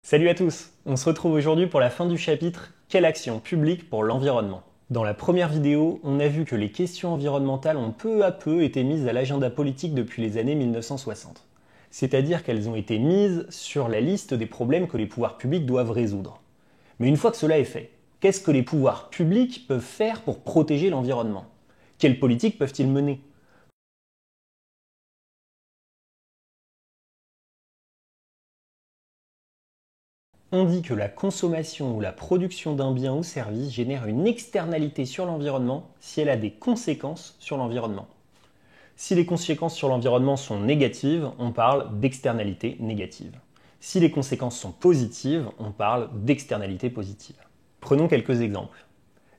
Salut à tous, on se retrouve aujourd'hui pour la fin du chapitre « Quelle action publique pour l'environnement ?» Dans la première vidéo, on a vu que les questions environnementales ont peu à peu été mises à l'agenda politique depuis les années 1960. C'est-à-dire qu'elles ont été mises sur la liste des problèmes que les pouvoirs publics doivent résoudre. Mais une fois que cela est fait, qu'est-ce que les pouvoirs publics peuvent faire pour protéger l'environnement? Quelles politiques peuvent-ils mener? On dit que la consommation ou la production d'un bien ou service génère une externalité sur l'environnement si elle a des conséquences sur l'environnement. Si les conséquences sur l'environnement sont négatives, on parle d'externalité négative. Si les conséquences sont positives, on parle d'externalité positive. Prenons quelques exemples.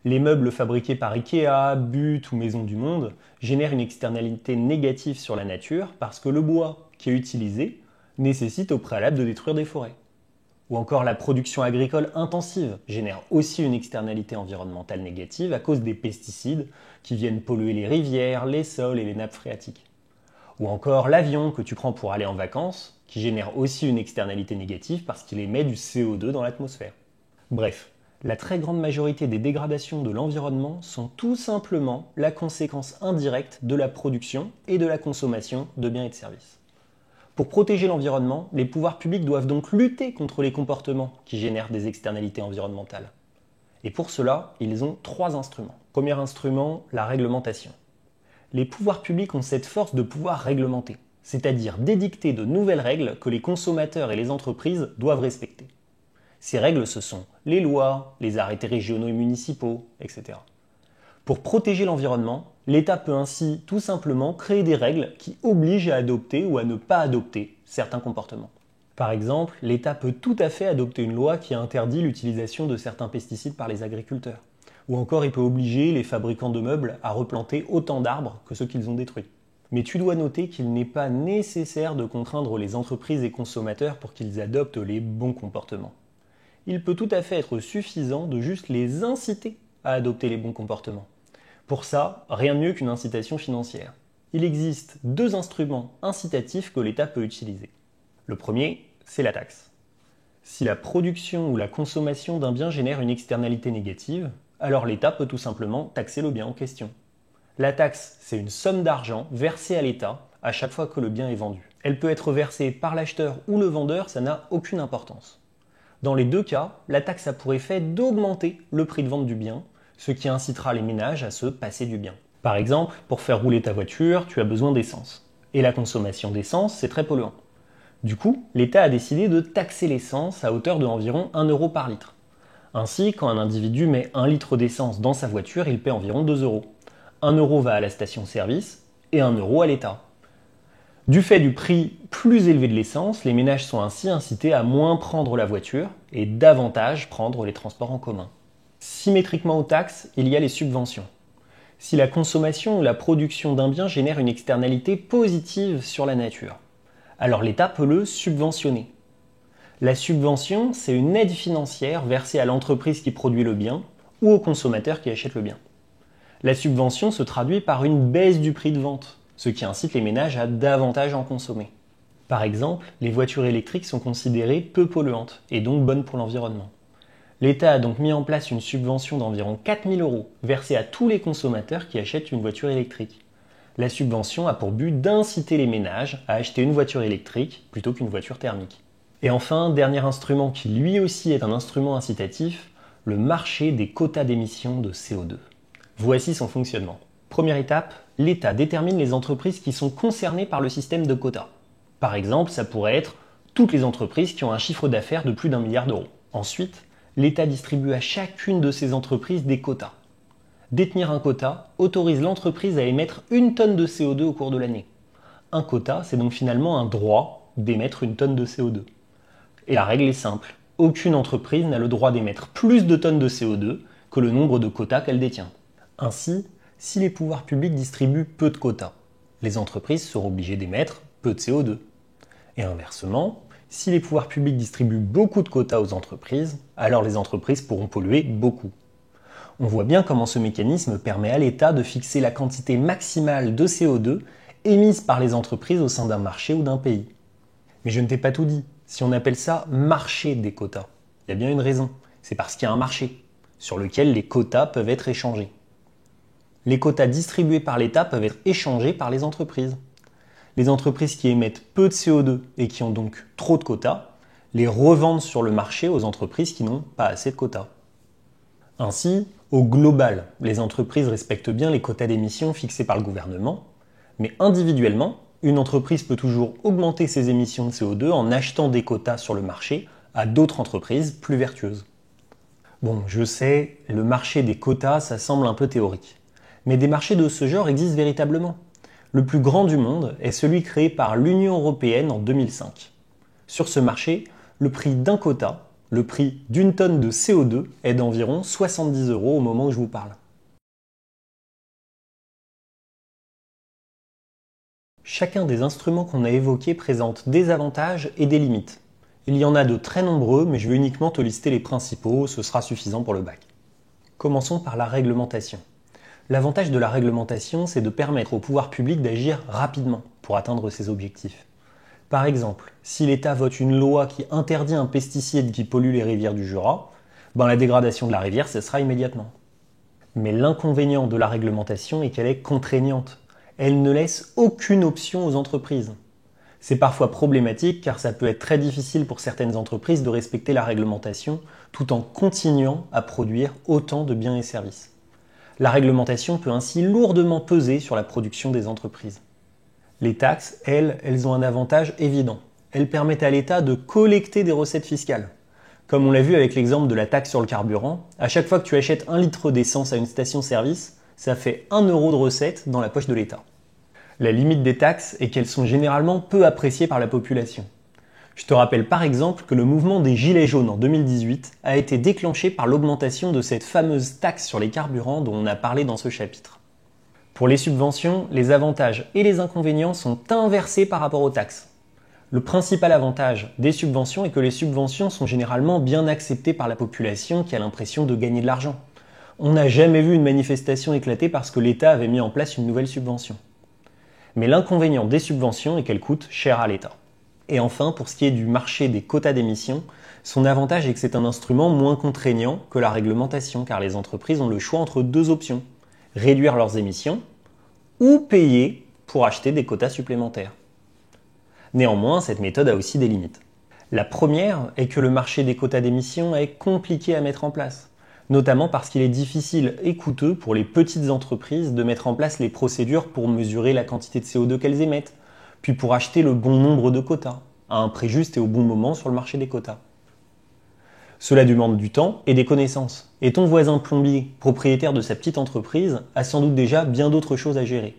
Les meubles fabriqués par Ikea, But ou Maisons du Monde génèrent une externalité négative sur la nature parce que le bois qui est utilisé nécessite au préalable de détruire des forêts. Ou encore la production agricole intensive génère aussi une externalité environnementale négative à cause des pesticides qui viennent polluer les rivières, les sols et les nappes phréatiques. Ou encore l'avion que tu prends pour aller en vacances qui génère aussi une externalité négative parce qu'il émet du CO2 dans l'atmosphère. Bref, la très grande majorité des dégradations de l'environnement sont tout simplement la conséquence indirecte de la production et de la consommation de biens et de services. Pour protéger l'environnement, les pouvoirs publics doivent donc lutter contre les comportements qui génèrent des externalités environnementales. Et pour cela, ils ont 3 instruments. Premier instrument, la réglementation. Les pouvoirs publics ont cette force de pouvoir réglementer, c'est-à-dire d'édicter de nouvelles règles que les consommateurs et les entreprises doivent respecter. Ces règles, ce sont les lois, les arrêtés régionaux et municipaux, etc. Pour protéger l'environnement, l'État peut ainsi tout simplement créer des règles qui obligent à adopter ou à ne pas adopter certains comportements. Par exemple, l'État peut tout à fait adopter une loi qui interdit l'utilisation de certains pesticides par les agriculteurs. Ou encore, il peut obliger les fabricants de meubles à replanter autant d'arbres que ceux qu'ils ont détruits. Mais tu dois noter qu'il n'est pas nécessaire de contraindre les entreprises et consommateurs pour qu'ils adoptent les bons comportements. Il peut tout à fait être suffisant de juste les inciter à adopter les bons comportements. Pour ça, rien de mieux qu'une incitation financière. Il existe 2 instruments incitatifs que l'État peut utiliser. Le premier, c'est la taxe. Si la production ou la consommation d'un bien génère une externalité négative, alors l'État peut tout simplement taxer le bien en question. La taxe, c'est une somme d'argent versée à l'État à chaque fois que le bien est vendu. Elle peut être versée par l'acheteur ou le vendeur, ça n'a aucune importance. Dans les 2 cas, la taxe a pour effet d'augmenter le prix de vente du bien, ce qui incitera les ménages à se passer du bien. Par exemple, pour faire rouler ta voiture, tu as besoin d'essence. Et la consommation d'essence, c'est très polluant. Du coup, l'État a décidé de taxer l'essence à hauteur de environ 1 euro par litre. Ainsi, quand un individu met 1 litre d'essence dans sa voiture, il paie environ 2 euros. 1 euro va à la station-service et 1 euro à l'État. Du fait du prix plus élevé de l'essence, les ménages sont ainsi incités à moins prendre la voiture et davantage prendre les transports en commun. Symétriquement aux taxes, il y a les subventions. Si la consommation ou la production d'un bien génère une externalité positive sur la nature, alors l'État peut le subventionner. La subvention, c'est une aide financière versée à l'entreprise qui produit le bien ou au consommateur qui achète le bien. La subvention se traduit par une baisse du prix de vente, ce qui incite les ménages à davantage en consommer. Par exemple, les voitures électriques sont considérées peu polluantes et donc bonnes pour l'environnement. L'État a donc mis en place une subvention d'environ 4 000 euros versée à tous les consommateurs qui achètent une voiture électrique. La subvention a pour but d'inciter les ménages à acheter une voiture électrique plutôt qu'une voiture thermique. Et enfin, dernier instrument qui lui aussi est un instrument incitatif, le marché des quotas d'émissions de CO2. Voici son fonctionnement. Première étape, l'État détermine les entreprises qui sont concernées par le système de quotas. Par exemple, ça pourrait être toutes les entreprises qui ont un chiffre d'affaires de plus d'1 milliard d'euros. Ensuite, l'État distribue à chacune de ces entreprises des quotas. Détenir un quota autorise l'entreprise à émettre 1 tonne de CO2 au cours de l'année. Un quota, c'est donc finalement un droit d'émettre 1 tonne de CO2. Et la règle est simple, aucune entreprise n'a le droit d'émettre plus de tonnes de CO2 que le nombre de quotas qu'elle détient. Ainsi, si les pouvoirs publics distribuent peu de quotas, les entreprises seront obligées d'émettre peu de CO2. Et inversement, si les pouvoirs publics distribuent beaucoup de quotas aux entreprises, alors les entreprises pourront polluer beaucoup. On voit bien comment ce mécanisme permet à l'État de fixer la quantité maximale de CO2 émise par les entreprises au sein d'un marché ou d'un pays. Mais je ne t'ai pas tout dit. si on appelle ça marché des quotas? Il y a bien une raison. C'est parce qu'il y a un marché sur lequel les quotas peuvent être échangés. Les quotas distribués par l'État peuvent être échangés par les entreprises. Les entreprises qui émettent peu de CO2 et qui ont donc trop de quotas, les revendent sur le marché aux entreprises qui n'ont pas assez de quotas. Ainsi, au global, les entreprises respectent bien les quotas d'émissions fixés par le gouvernement, mais individuellement, une entreprise peut toujours augmenter ses émissions de CO2 en achetant des quotas sur le marché à d'autres entreprises plus vertueuses. Bon, je sais, le marché des quotas, ça semble un peu théorique. Mais des marchés de ce genre existent véritablement. Le plus grand du monde est celui créé par l'Union européenne en 2005. Sur ce marché, le prix d'un quota, le prix d'une tonne de CO2 est d'environ 70 € au moment où je vous parle. Chacun des instruments qu'on a évoqués présente des avantages et des limites. Il y en a de très nombreux, mais je vais uniquement te lister les principaux, ce sera suffisant pour le bac. Commençons par la réglementation. L'avantage de la réglementation, c'est de permettre au pouvoir public d'agir rapidement pour atteindre ses objectifs. Par exemple, si l'État vote une loi qui interdit un pesticide qui pollue les rivières du Jura, la dégradation de la rivière cessera immédiatement. Mais l'inconvénient de la réglementation est qu'elle est contraignante. Elle ne laisse aucune option aux entreprises. C'est parfois problématique car ça peut être très difficile pour certaines entreprises de respecter la réglementation tout en continuant à produire autant de biens et services. La réglementation peut ainsi lourdement peser sur la production des entreprises. Les taxes, elles ont un avantage évident. Elles permettent à l'État de collecter des recettes fiscales. Comme on l'a vu avec l'exemple de la taxe sur le carburant, à chaque fois que tu achètes 1 litre d'essence à une station-service, ça fait 1 € de recettes dans la poche de l'État. La limite des taxes est qu'elles sont généralement peu appréciées par la population. Je te rappelle par exemple que le mouvement des Gilets jaunes en 2018 a été déclenché par l'augmentation de cette fameuse taxe sur les carburants dont on a parlé dans ce chapitre. Pour les subventions, les avantages et les inconvénients sont inversés par rapport aux taxes. Le principal avantage des subventions est que les subventions sont généralement bien acceptées par la population qui a l'impression de gagner de l'argent. On n'a jamais vu une manifestation éclater parce que l'État avait mis en place une nouvelle subvention. Mais l'inconvénient des subventions est qu'elles coûtent cher à l'État. Et enfin, pour ce qui est du marché des quotas d'émissions, son avantage est que c'est un instrument moins contraignant que la réglementation, car les entreprises ont le choix entre deux options: réduire leurs émissions ou payer pour acheter des quotas supplémentaires. Néanmoins, cette méthode a aussi des limites. La première est que le marché des quotas d'émissions est compliqué à mettre en place, notamment parce qu'il est difficile et coûteux pour les petites entreprises de mettre en place les procédures pour mesurer la quantité de CO2 qu'elles émettent, puis pour acheter le bon nombre de quotas, à un prix juste et au bon moment sur le marché des quotas. Cela demande du temps et des connaissances, et ton voisin plombier, propriétaire de sa petite entreprise, a sans doute déjà bien d'autres choses à gérer.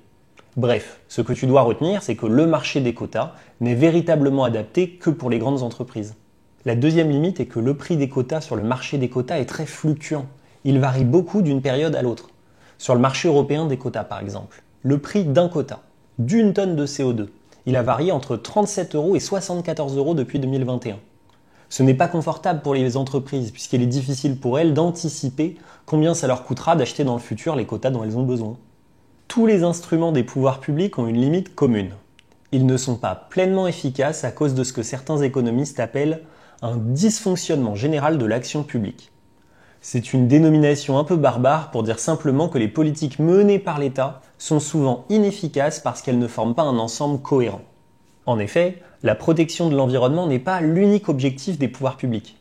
Bref, ce que tu dois retenir, c'est que le marché des quotas n'est véritablement adapté que pour les grandes entreprises. La deuxième limite est que le prix des quotas sur le marché des quotas est très fluctuant. Il varie beaucoup d'une période à l'autre. Sur le marché européen des quotas par exemple, le prix d'un quota, d'une tonne de CO2, il a varié entre 37 € et 74 € depuis 2021. Ce n'est pas confortable pour les entreprises puisqu'il est difficile pour elles d'anticiper combien ça leur coûtera d'acheter dans le futur les quotas dont elles ont besoin. Tous les instruments des pouvoirs publics ont une limite commune. Ils ne sont pas pleinement efficaces à cause de ce que certains économistes appellent un dysfonctionnement général de l'action publique. C'est une dénomination un peu barbare pour dire simplement que les politiques menées par l'État sont souvent inefficaces parce qu'elles ne forment pas un ensemble cohérent. En effet, la protection de l'environnement n'est pas l'unique objectif des pouvoirs publics.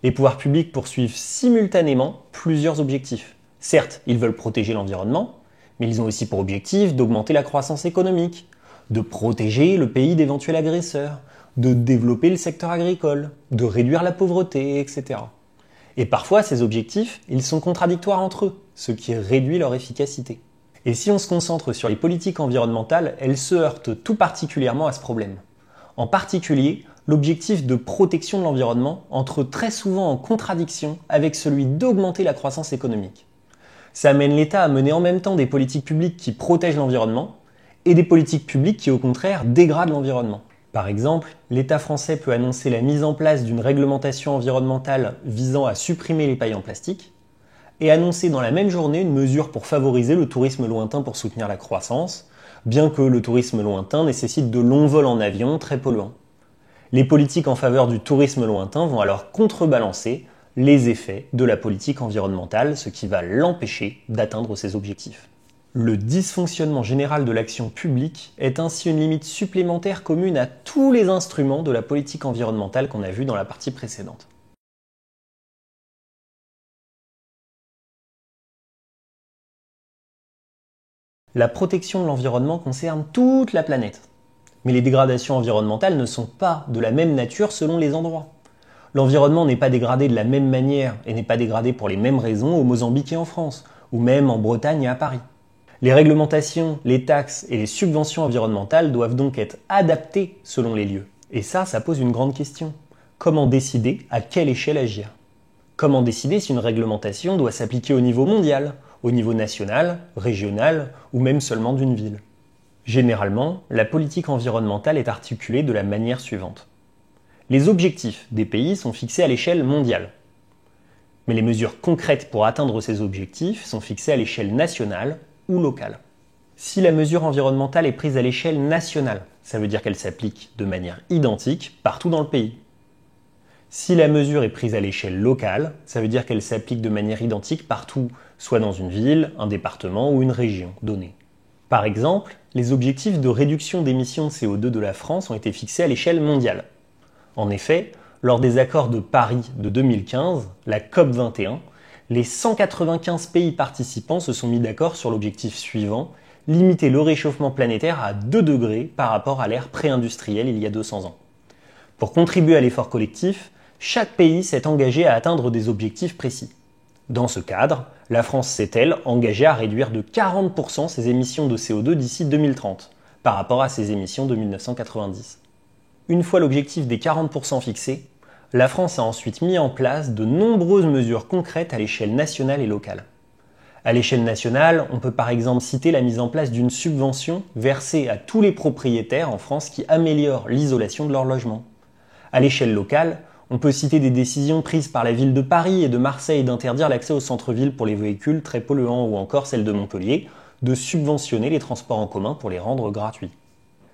Les pouvoirs publics poursuivent simultanément plusieurs objectifs. Certes, ils veulent protéger l'environnement, mais ils ont aussi pour objectif d'augmenter la croissance économique, de protéger le pays d'éventuels agresseurs, de développer le secteur agricole, de réduire la pauvreté, etc. Et parfois, ces objectifs, ils sont contradictoires entre eux, ce qui réduit leur efficacité. Et si on se concentre sur les politiques environnementales, elles se heurtent tout particulièrement à ce problème. En particulier, l'objectif de protection de l'environnement entre très souvent en contradiction avec celui d'augmenter la croissance économique. Ça amène l'État à mener en même temps des politiques publiques qui protègent l'environnement et des politiques publiques qui au contraire dégradent l'environnement. Par exemple, l'État français peut annoncer la mise en place d'une réglementation environnementale visant à supprimer les pailles en plastique et annoncer dans la même journée une mesure pour favoriser le tourisme lointain pour soutenir la croissance, bien que le tourisme lointain nécessite de longs vols en avion très polluants. Les politiques en faveur du tourisme lointain vont alors contrebalancer les effets de la politique environnementale, ce qui va l'empêcher d'atteindre ses objectifs. Le dysfonctionnement général de l'action publique est ainsi une limite supplémentaire commune à tous les instruments de la politique environnementale qu'on a vu dans la partie précédente. La protection de l'environnement concerne toute la planète. Mais les dégradations environnementales ne sont pas de la même nature selon les endroits. L'environnement n'est pas dégradé de la même manière et n'est pas dégradé pour les mêmes raisons au Mozambique et en France, ou même en Bretagne et à Paris. Les réglementations, les taxes et les subventions environnementales doivent donc être adaptées selon les lieux. Et ça pose une grande question. Comment décider à quelle échelle agir? Comment décider si une réglementation doit s'appliquer au niveau mondial, au niveau national, régional ou même seulement d'une ville? Généralement, la politique environnementale est articulée de la manière suivante. Les objectifs des pays sont fixés à l'échelle mondiale. Mais les mesures concrètes pour atteindre ces objectifs sont fixées à l'échelle nationale ou locale. Si la mesure environnementale est prise à l'échelle nationale, ça veut dire qu'elle s'applique de manière identique partout dans le pays. Si la mesure est prise à l'échelle locale, ça veut dire qu'elle s'applique de manière identique partout, soit dans une ville, un département ou une région donnée. Par exemple, les objectifs de réduction d'émissions de CO2 de la France ont été fixés à l'échelle mondiale. En effet, lors des accords de Paris de 2015, la COP21, les 195 pays participants se sont mis d'accord sur l'objectif suivant, limiter le réchauffement planétaire à 2 degrés par rapport à l'ère pré-industrielle il y a 200 ans. Pour contribuer à l'effort collectif, chaque pays s'est engagé à atteindre des objectifs précis. Dans ce cadre, la France s'est, elle, engagée à réduire de 40% ses émissions de CO2 d'ici 2030, par rapport à ses émissions de 1990. Une fois l'objectif des 40% fixé, la France a ensuite mis en place de nombreuses mesures concrètes à l'échelle nationale et locale. À l'échelle nationale, on peut par exemple citer la mise en place d'une subvention versée à tous les propriétaires en France qui améliorent l'isolation de leur logement. À l'échelle locale, on peut citer des décisions prises par la ville de Paris et de Marseille d'interdire l'accès au centre-ville pour les véhicules très polluants ou encore celle de Montpellier, de subventionner les transports en commun pour les rendre gratuits.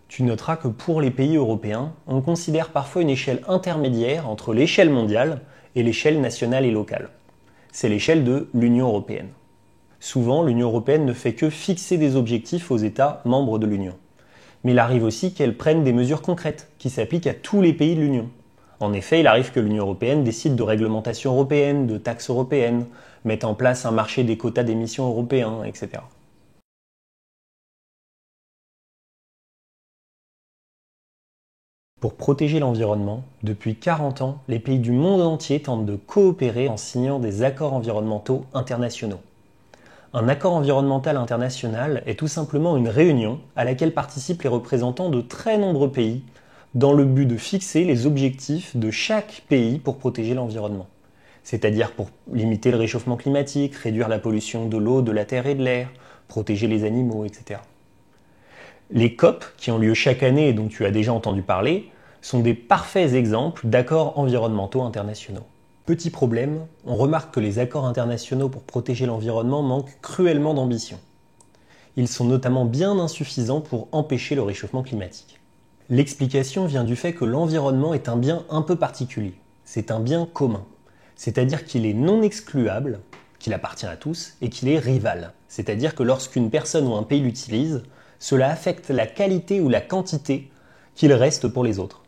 Tu noteras que pour les pays européens, on considère parfois une échelle intermédiaire entre l'échelle mondiale et l'échelle nationale et locale. C'est l'échelle de l'Union européenne. Souvent, l'Union européenne ne fait que fixer des objectifs aux États membres de l'Union. Mais il arrive aussi qu'elle prenne des mesures concrètes qui s'appliquent à tous les pays de l'Union. En effet, il arrive que l'Union européenne décide de réglementations européennes, de taxes européennes, mette en place un marché des quotas d'émissions européens, etc. Pour protéger l'environnement, depuis 40 ans, les pays du monde entier tentent de coopérer en signant des accords environnementaux internationaux. Un accord environnemental international est tout simplement une réunion à laquelle participent les représentants de très nombreux pays dans le but de fixer les objectifs de chaque pays pour protéger l'environnement. C'est-à-dire pour limiter le réchauffement climatique, réduire la pollution de l'eau, de la terre et de l'air, protéger les animaux, etc. Les COP, qui ont lieu chaque année et dont tu as déjà entendu parler, sont des parfaits exemples d'accords environnementaux internationaux. Petit problème, on remarque que les accords internationaux pour protéger l'environnement manquent cruellement d'ambition. Ils sont notamment bien insuffisants pour empêcher le réchauffement climatique. L'explication vient du fait que l'environnement est un bien un peu particulier. C'est un bien commun. C'est-à-dire qu'il est non excluable, qu'il appartient à tous, et qu'il est rival. C'est-à-dire que lorsqu'une personne ou un pays l'utilise, cela affecte la qualité ou la quantité qu'il reste pour les autres.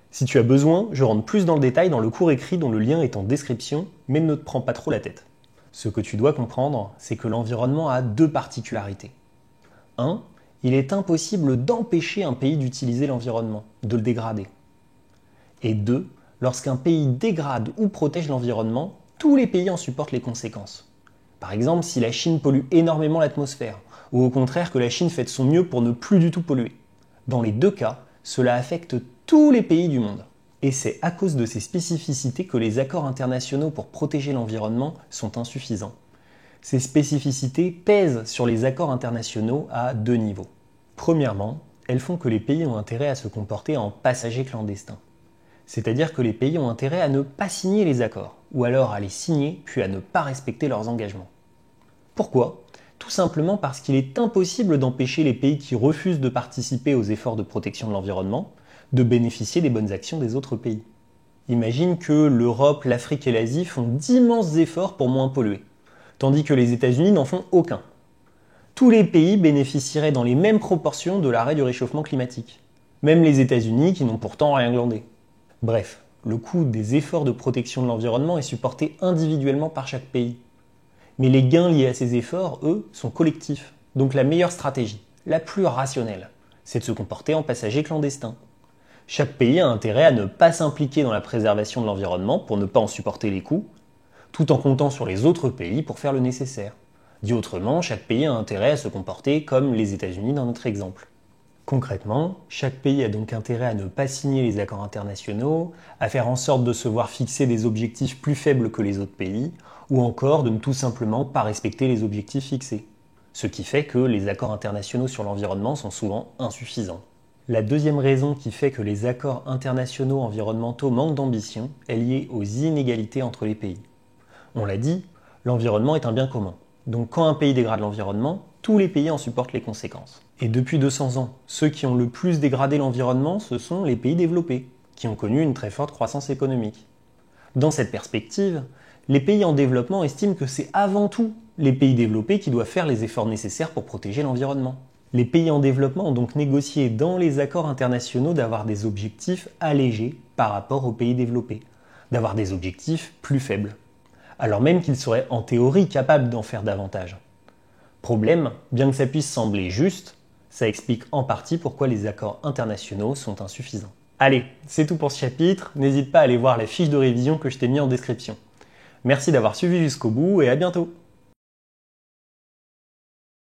Si tu as besoin, je rentre plus dans le détail dans le cours écrit dont le lien est en description, mais ne te prends pas trop la tête. Ce que tu dois comprendre, c'est que l'environnement a 2 particularités. 1. Il est impossible d'empêcher un pays d'utiliser l'environnement, de le dégrader. Et 2. Lorsqu'un pays dégrade ou protège l'environnement, tous les pays en supportent les conséquences. Par exemple, si la Chine pollue énormément l'atmosphère, ou au contraire que la Chine fait de son mieux pour ne plus du tout polluer. Dans les 2 cas, cela affecte tous les pays du monde. Et c'est à cause de ces spécificités que les accords internationaux pour protéger l'environnement sont insuffisants. Ces spécificités pèsent sur les accords internationaux à 2 niveaux. Premièrement, elles font que les pays ont intérêt à se comporter en passagers clandestins. C'est-à-dire que les pays ont intérêt à ne pas signer les accords, ou alors à les signer puis à ne pas respecter leurs engagements. Pourquoi ? Tout simplement parce qu'il est impossible d'empêcher les pays qui refusent de participer aux efforts de protection de l'environnement de bénéficier des bonnes actions des autres pays. Imagine que l'Europe, l'Afrique et l'Asie font d'immenses efforts pour moins polluer, tandis que les États-Unis n'en font aucun. Tous les pays bénéficieraient dans les mêmes proportions de l'arrêt du réchauffement climatique. Même les États-Unis qui n'ont pourtant rien glandé. Bref, le coût des efforts de protection de l'environnement est supporté individuellement par chaque pays. Mais les gains liés à ces efforts, eux, sont collectifs. Donc la meilleure stratégie, la plus rationnelle, c'est de se comporter en passager clandestin. Chaque pays a intérêt à ne pas s'impliquer dans la préservation de l'environnement pour ne pas en supporter les coûts, tout en comptant sur les autres pays pour faire le nécessaire. Dit autrement, chaque pays a intérêt à se comporter comme les États-Unis dans notre exemple. Concrètement, chaque pays a donc intérêt à ne pas signer les accords internationaux, à faire en sorte de se voir fixer des objectifs plus faibles que les autres pays, ou encore de ne tout simplement pas respecter les objectifs fixés. Ce qui fait que les accords internationaux sur l'environnement sont souvent insuffisants. La deuxième raison qui fait que les accords internationaux environnementaux manquent d'ambition est liée aux inégalités entre les pays. On l'a dit, l'environnement est un bien commun. Donc quand un pays dégrade l'environnement, tous les pays en supportent les conséquences. Et depuis 200 ans, ceux qui ont le plus dégradé l'environnement, ce sont les pays développés, qui ont connu une très forte croissance économique. Dans cette perspective, les pays en développement estiment que c'est avant tout les pays développés qui doivent faire les efforts nécessaires pour protéger l'environnement. Les pays en développement ont donc négocié dans les accords internationaux d'avoir des objectifs allégés par rapport aux pays développés, d'avoir des objectifs plus faibles, alors même qu'ils seraient en théorie capables d'en faire davantage. Problème, bien que ça puisse sembler juste, ça explique en partie pourquoi les accords internationaux sont insuffisants. Allez, c'est tout pour ce chapitre, n'hésite pas à aller voir la fiche de révision que je t'ai mis en description. Merci d'avoir suivi jusqu'au bout et à bientôt!